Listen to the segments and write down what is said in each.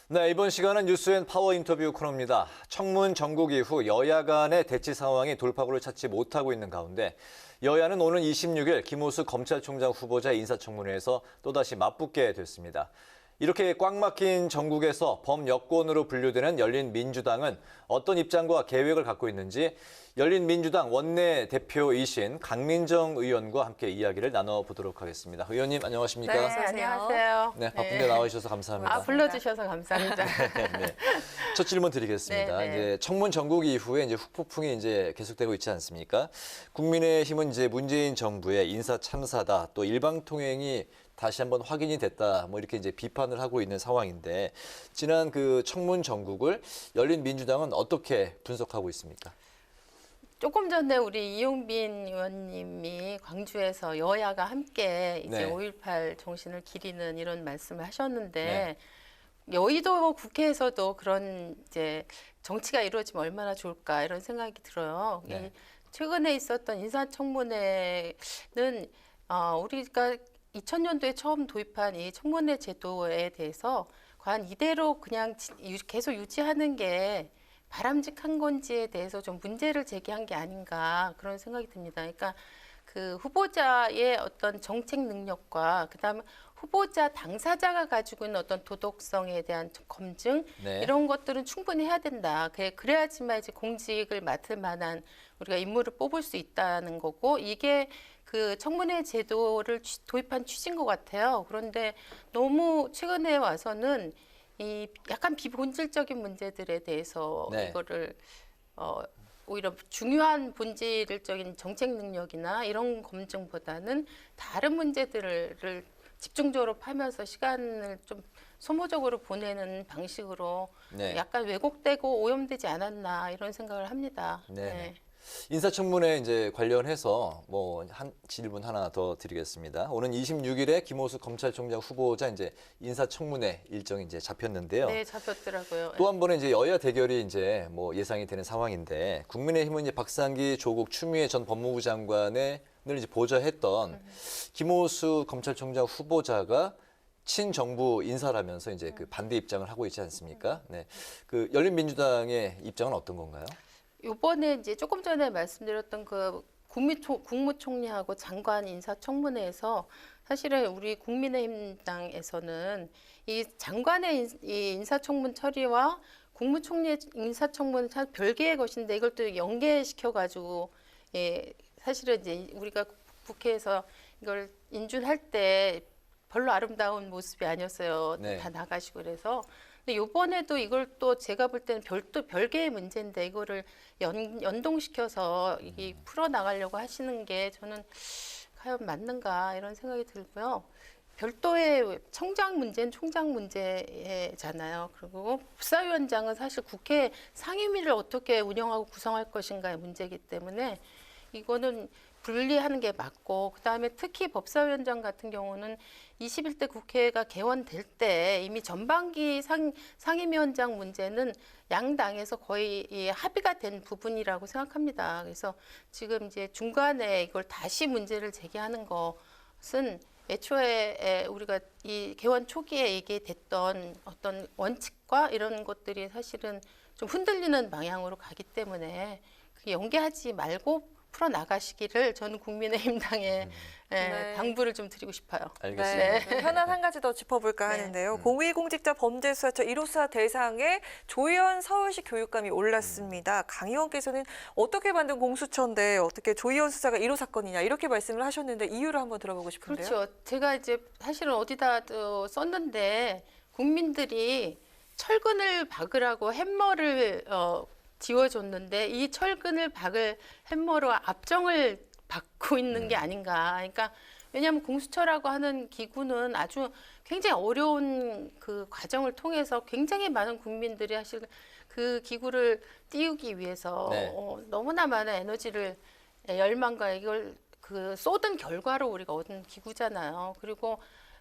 네, 이번 시간은 뉴스앤파워 인터뷰 코너입니다. 청문 전국 이후 여야 간의 대치 상황이 돌파구를 찾지 못하고 있는 가운데 여야는 오는 26일 김호수 검찰총장 후보자 인사청문회에서 또다시 맞붙게 됐습니다. 이렇게 꽉 막힌 전국에서 범여권으로 분류되는 열린민주당은 어떤 입장과 계획을 갖고 있는지 열린민주당 원내대표이신 강민정 의원과 함께 이야기를 나눠보도록 하겠습니다. 의원님 안녕하십니까? 네, 안녕하세요. 네, 바쁜데 나와주셔서 감사합니다. 불러주셔서 감사합니다. 네. 첫 질문 드리겠습니다. 네, 네. 이제 청문 전국 이후에 이제 후폭풍이 이제 계속되고 있지 않습니까? 국민의힘은 이제 문재인 정부의 인사 참사다, 또 일방통행이 다시 한번 확인이 됐다, 뭐 이렇게 이제 비판을 하고 있는 상황인데 지난 그 청문 전국을 열린민주당은 어떻게 분석하고 있습니까? 조금 전에 우리 이용빈 의원님이 광주에서 여야가 함께 이제 네. 5.18 정신을 기리는 이런 말씀을 하셨는데 여의도 국회에서도 그런 이제 정치가 이루어지면 얼마나 좋을까 이런 생각이 들어요. 네. 최근에 있었던 인사청문회는 우리가 2000년도에 처음 도입한 이 청문회 제도에 대해서 과연 이대로 그냥 계속 유지하는 게 바람직한 건지에 대해서 좀 문제를 제기한 게 아닌가 그런 생각이 듭니다. 그러니까 그 후보자의 어떤 정책 능력과 그다음에 후보자 당사자가 가지고 있는 어떤 도덕성에 대한 검증 네. 이런 것들은 충분히 해야 된다. 그래야지만 이제 공직을 맡을 만한 우리가 인물을 뽑을 수 있다는 거고 이게 그 청문회 제도를 도입한 취지인 것 같아요. 그런데 너무 최근에 와서는 이 약간 비본질적인 문제들에 대해서 네. 이거를 오히려 중요한 본질적인 정책 능력이나 이런 검증보다는 다른 문제들을 집중적으로 파면서 시간을 좀 소모적으로 보내는 방식으로 네. 약간 왜곡되고 오염되지 않았나 이런 생각을 합니다. 네. 인사청문회 이제 관련해서 뭐 한 질문 하나 더 드리겠습니다. 오는 26일에 김호수 검찰총장 후보자 이제 인사청문회 일정이 이제 잡혔는데요. 네, 잡혔더라고요. 또 한 번은 이제 여야 대결이 이제 뭐 예상이 되는 상황인데 국민의힘은 이제 박상기, 조국, 추미애 전 법무부 장관을 이제 보좌했던 김호수 검찰총장 후보자가 친정부 인사라면서 이제 그 반대 입장을 하고 있지 않습니까? 네. 그 열린민주당의 입장은 어떤 건가요? 이번에 이제 조금 전에 말씀드렸던 그 국무총리하고 장관 인사청문회에서 사실은 우리 국민의힘 당에서는 이 장관의 이 인사청문 처리와 국무총리의 인사청문은 참 별개의 것인데 이걸 또 연계시켜 가지고 사실은 이제 우리가 국회에서 이걸 인준할 때 별로 아름다운 모습이 아니었어요. 네. 다 나가시고 그래서. 근데 이번에도 이걸 또 제가 볼 때는 별개의 문제인데 이거를 연동시켜서 이 풀어 나가려고 하시는 게 저는 과연 맞는가 이런 생각이 들고요. 별도의 청장 문제는 총장 문제잖아요. 그리고 법사위원장은 사실 국회 상임위를 어떻게 운영하고 구성할 것인가의 문제이기 때문에 이거는 분리하는 게 맞고 그다음에 특히 법사위원장 같은 경우는 21대 국회가 개원될 때 이미 전반기 상임위원장 문제는 양당에서 거의 합의가 된 부분이라고 생각합니다. 그래서 지금 이제 중간에 이걸 다시 문제를 제기하는 것은 애초에 우리가 이 개원 초기에 얘기됐던 어떤 원칙과 이런 것들이 사실은 좀 흔들리는 방향으로 가기 때문에 연계하지 말고 풀어 나가시기를 저는 국민의힘 당에 당부를 좀 드리고 싶어요. 알겠습니다. 네. 현안 한 가지 더 짚어볼까 하는데요. 공직자 범죄수사처 1호수사 대상에 조희연 서울시 교육감이 올랐습니다. 강 의원께서는 어떻게 만든 공수처인데 어떻게 조희연 수사가 1호 사건이냐 이렇게 말씀을 하셨는데 이유를 한번 들어보고 싶은데요. 그렇죠. 제가 이제 사실은 어디다 썼는데 국민들이 철근을 박으라고 햄머를 지워줬는데 이 철근을 박을 햄머로 압정을 받고 있는 게 아닌가. 그러니까 왜냐하면 공수처라고 하는 기구는 아주 굉장히 어려운 그 과정을 통해서 굉장히 많은 국민들이 사실 그 기구를 띄우기 위해서 네. 너무나 많은 에너지를 열망과 이걸 그 쏟은 결과로 우리가 얻은 기구잖아요. 그리고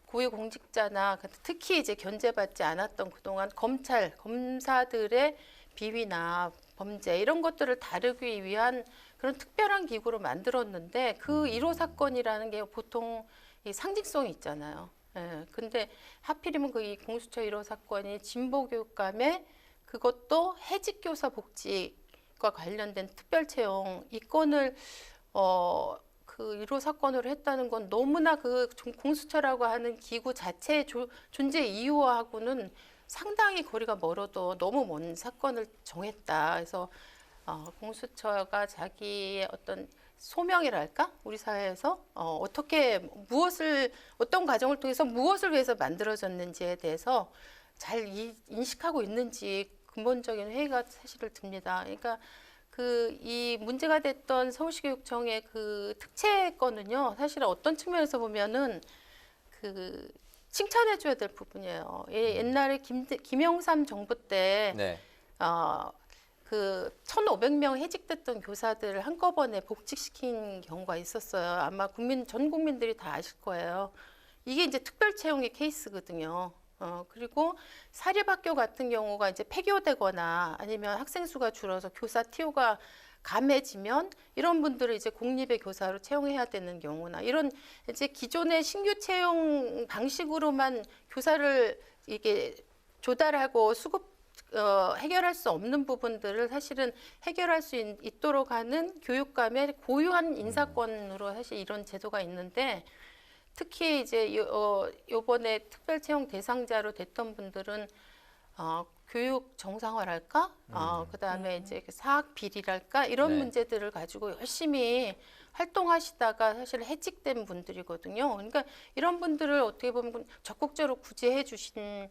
고위공직자나 특히 이제 견제받지 않았던 그동안 검사들의 비위나 범죄 이런 것들을 다루기 위한 그런 특별한 기구로 만들었는데 그 1호 사건이라는 게 보통 이 상징성이 있잖아요. 예, 근데 하필이면 그 이 공수처 1호 사건이 진보교육감의 그것도 해직교사 복지과 관련된 특별채용 이 건을 그 1호 사건으로 했다는 건 너무나 그 공수처라고 하는 기구 자체의 존재 이유하고는 상당히 거리가 멀어도 너무 먼 사건을 정했다. 그래서 공수처가 자기의 어떤 소명이랄까? 우리 사회에서 어떤 과정을 통해서 무엇을 위해서 만들어졌는지에 대해서 잘 인식하고 있는지 근본적인 회의가 사실을 듭니다. 그러니까 이 문제가 됐던 서울시교육청의 그 특채건은요, 사실 어떤 측면에서 보면은 칭찬해줘야 될 부분이에요. 옛날에 김영삼 정부 때 네. 그 1,500명 해직됐던 교사들을 한꺼번에 복직시킨 경우가 있었어요. 아마 전 국민들이 다 아실 거예요. 이게 이제 특별 채용의 케이스거든요. 그리고 사립학교 같은 경우가 이제 폐교되거나 아니면 학생 수가 줄어서 교사 TO가 감해지면 이런 분들을 이제 공립의 교사로 채용해야 되는 경우나 이런 이제 기존의 신규 채용 방식으로만 교사를 이게 조달하고 해결할 수 없는 부분들을 사실은 해결할 수 있도록 하는 교육감의 고유한 인사권으로 사실 이런 제도가 있는데 특히 이제 요번에 특별 채용 대상자로 됐던 분들은 교육 정상화랄까? 그다음에 이제 사학 비리랄까? 이런 네. 문제들을 가지고 열심히 활동하시다가 사실 해직된 분들이거든요. 그러니까 이런 분들을 어떻게 보면 적극적으로 구제해 준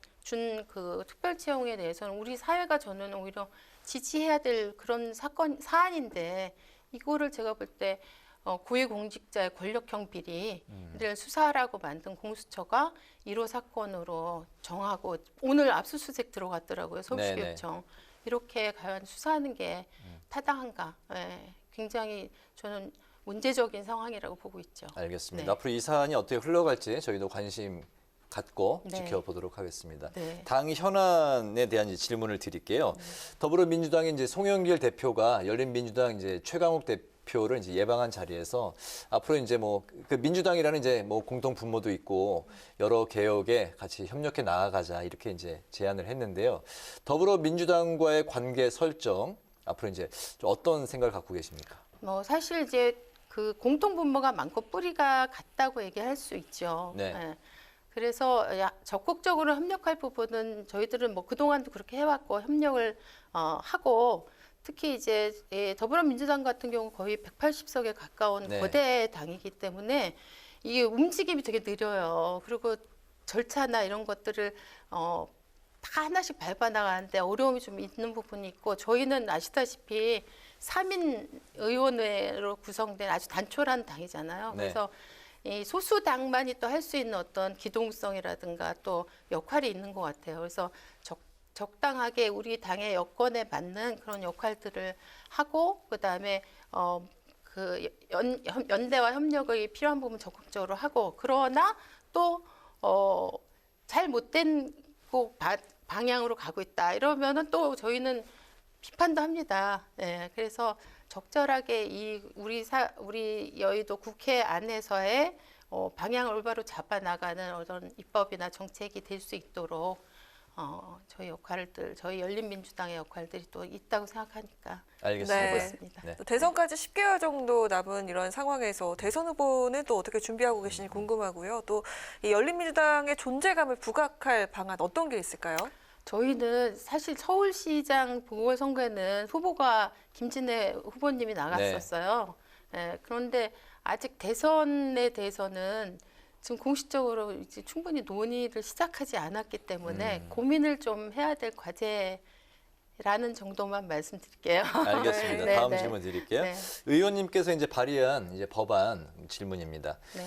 그 특별 채용에 대해서는 우리 사회가 저는 오히려 지지해야 될 그런 사안인데 이거를 제가 볼 때 고위공직자의 권력형 비리를 수사하라고 만든 공수처가 1호 사건으로 정하고 오늘 압수수색 들어갔더라고요. 서울시교육청. 이렇게 과연 수사하는 게 타당한가. 예, 굉장히 저는 문제적인 상황이라고 보고 있죠. 알겠습니다. 네. 앞으로 이 사안이 어떻게 흘러갈지 저희도 관심 갖고 네. 지켜보도록 하겠습니다. 네. 당 현안에 대한 이제 질문을 드릴게요. 더불어민주당의 이제 송영길 대표가 열린민주당 이제 최강욱 대표를 이제 예방한 자리에서 앞으로 이제 뭐 그 민주당이라는 이제 뭐 공통 분모도 있고 여러 개혁에 같이 협력해 나아가자 이렇게 이제 제안을 했는데요. 더불어민주당과의 관계 설정 앞으로 이제 좀 어떤 생각을 갖고 계십니까? 뭐 사실 이제 그 공통 분모가 많고 뿌리가 같다고 얘기할 수 있죠. 네. 예. 그래서 적극적으로 협력할 부분은 저희들은 뭐 그동안도 그렇게 해왔고 협력을 하고 특히 이제 더불어민주당 같은 경우 거의 180석에 가까운 네. 거대 당이기 때문에 이게 움직임이 되게 느려요. 그리고 절차나 이런 것들을 다 하나씩 밟아 나가는데 어려움이 좀 있는 부분이 있고 저희는 아시다시피 3인 의원회로 구성된 아주 단촐한 당이잖아요. 네. 그래서 이 소수 당만이 또 할 수 있는 어떤 기동성이라든가 또 역할이 있는 것 같아요. 그래서 적당하게 우리 당의 여건에 맞는 그런 역할들을 하고 그다음에 그 연대와 협력이 필요한 부분 적극적으로 하고 그러나 또 잘 못된 방향으로 가고 있다 이러면은 또 저희는 비판도 합니다. 예, 그래서 적절하게 우리 여의도 국회 안에서의 방향을 올바로 잡아 나가는 어떤 입법이나 정책이 될 수 있도록 저희 열린민주당의 역할들이 또 있다고 생각하니까 알겠습니다. 하고 있습니다. 네. 또 대선까지 10개월 정도 남은 이런 상황에서 대선 후보는 또 어떻게 준비하고 계신지 궁금하고요. 또 이 열린민주당의 존재감을 부각할 방안 어떤 게 있을까요? 저희는 사실 서울시장 보궐선거에는 후보가 김진애 후보님이 나갔었어요. 예, 그런데 아직 대선에 대해서는 지금 공식적으로 이제 충분히 논의를 시작하지 않았기 때문에 고민을 좀 해야 될 과제라고 라는 정도만 말씀드릴게요. 알겠습니다. 네, 다음 네. 질문 드릴게요. 네. 의원님께서 이제 발의한 이제 법안 질문입니다. 네.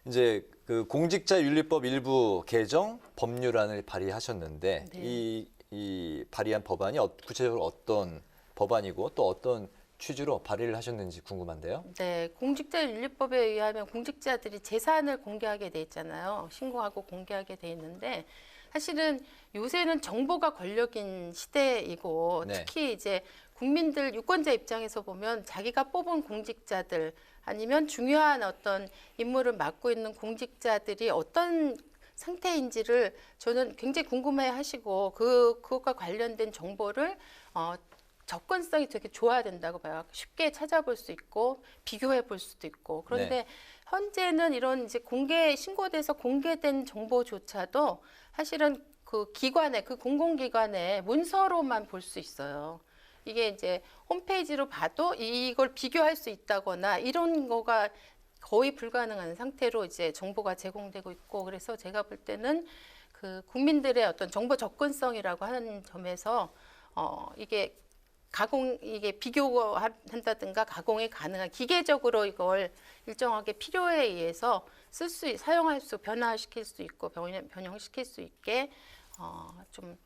이제 그 공직자윤리법 일부 개정 법률안을 발의하셨는데 네. 이 발의한 법안이 구체적으로 어떤 법안이고 또 어떤 취지로 발의를 하셨는지 궁금한데요. 네, 공직자윤리법에 의하면 공직자들이 재산을 공개하게 돼 있잖아요. 신고하고 공개하게 돼 있는데 사실은 요새는 정보가 권력인 시대이고 네. 특히 이제 국민들 유권자 입장에서 보면 자기가 뽑은 공직자들 아니면 중요한 어떤 임무를 맡고 있는 공직자들이 어떤 상태인지를 저는 굉장히 궁금해 하시고 그것과 관련된 정보를 접근성이 되게 좋아야 된다고 봐요. 쉽게 찾아볼 수 있고 비교해 볼 수도 있고. 그런데 네. 현재는 이런 이제 신고돼서 공개된 정보조차도 사실은 그 기관에 그 공공기관의 문서로만 볼 수 있어요. 이게 이제 홈페이지로 봐도 이걸 비교할 수 있다거나 이런 거가 거의 불가능한 상태로 이제 정보가 제공되고 있고 그래서 제가 볼 때는 그 국민들의 어떤 정보 접근성이라고 하는 점에서 이게 비교한다든가 가공이 가능한 기계적으로 이걸 일정하게 필요에 의해서 사용할 수, 변화시킬 수 있고 변형시킬 수 있게 좀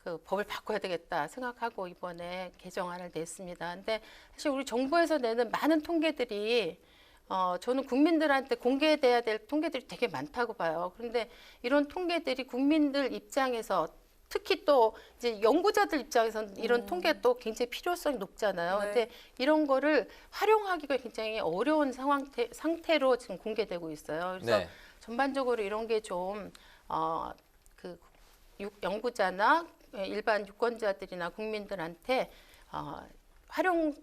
그 법을 바꿔야 되겠다 생각하고 이번에 개정안을 냈습니다. 근데 사실 우리 정부에서 내는 많은 통계들이 저는 국민들한테 공개돼야 될 통계들이 되게 많다고 봐요. 그런데 이런 통계들이 국민들 입장에서 특히 또 이제 연구자들 입장에서는 이런 통계가 또 굉장히 필요성이 높잖아요. 네. 근데 이런 거를 활용하기가 굉장히 어려운 상태로 지금 공개되고 있어요. 그래서 네. 전반적으로 이런 게 좀 연구자나 일반 유권자들이나 국민들한테 활용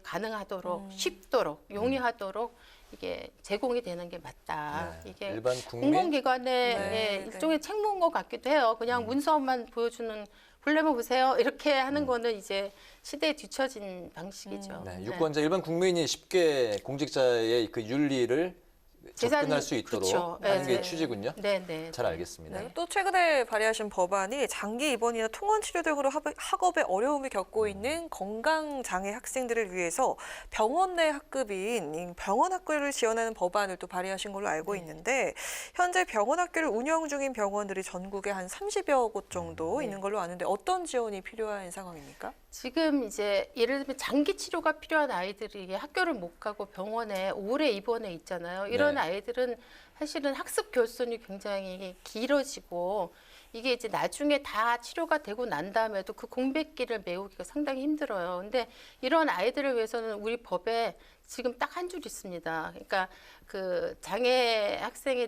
가능하도록 쉽도록 용이하도록 이게 제공이 되는 게 맞다. 네. 이게 일반 국민 공공기관의 네, 일종의 책무인 것 같기도 해요. 그냥 문서만 보여주는 볼래면 보세요. 이렇게 하는 거는 이제 시대에 뒤처진 방식이죠. 네, 유권자 일반 국민이 쉽게 공직자의 그 윤리를 접근할 수 있도록 그렇죠. 하는 게 네. 취지군요. 네, 네. 잘 알겠습니다. 네, 또 최근에 발의하신 법안이 장기 입원이나 통원 치료 등으로 학업에 어려움을 겪고 있는 건강장애 학생들을 위해서 병원 내 학급인 병원 학교를 지원하는 법안을 또 발의하신 걸로 알고 있는데 현재 병원 학교를 운영 중인 병원들이 전국에 한 30여 곳 정도 있는 걸로 아는데 어떤 지원이 필요한 상황입니까? 지금 이제 예를 들면 장기 치료가 필요한 아이들이 학교를 못 가고 병원에 오래 입원해 있잖아요. 이런 네. 아이들은 사실은 학습 결손이 굉장히 길어지고 이게 이제 나중에 다 치료가 되고 난 다음에도 그 공백기를 메우기가 상당히 힘들어요. 근데 이런 아이들을 위해서는 우리 법에 지금 딱 한 줄 있습니다. 그러니까 그 장애 학생에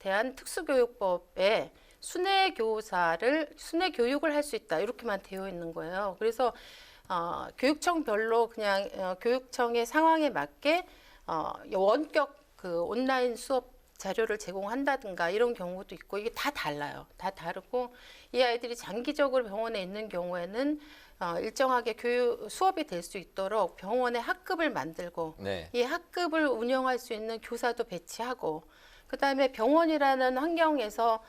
대한 특수교육법에 순회 교육을 할 수 있다 이렇게만 되어 있는 거예요. 그래서 교육청별로 그냥 교육청의 상황에 맞게 원격 그 온라인 수업 자료를 제공한다든가 이런 경우도 있고 이게 다 달라요. 다 다르고 이 아이들이 장기적으로 병원에 있는 경우에는 일정하게 수업이 될 수 있도록 병원에 학급을 만들고 네. 이 학급을 운영할 수 있는 교사도 배치하고 그다음에 병원이라는 환경에서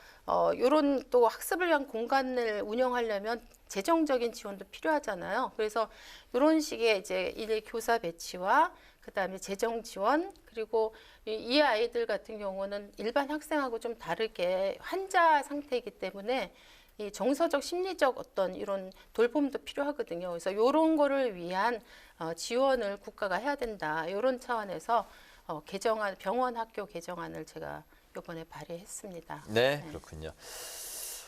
이런 또 학습을 위한 공간을 운영하려면 재정적인 지원도 필요하잖아요. 그래서 이런 식의 이제 일 교사 배치와 그다음에 재정 지원 그리고 이 아이들 같은 경우는 일반 학생하고 좀 다르게 환자 상태이기 때문에 이 정서적 심리적 어떤 이런 돌봄도 필요하거든요. 그래서 이런 거를 위한 지원을 국가가 해야 된다. 이런 차원에서 병원 학교 개정안을 제가 이번에 발의했습니다. 네, 그렇군요.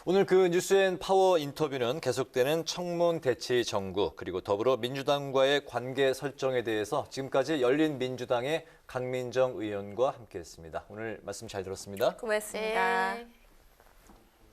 오늘 그 뉴스앤 파워 인터뷰는 계속되는 청문 대치 정국 그리고 더불어민주당과의 관계 설정에 대해서 지금까지 열린민주당의 강민정 의원과 함께했습니다. 오늘 말씀 잘 들었습니다. 고맙습니다. 네.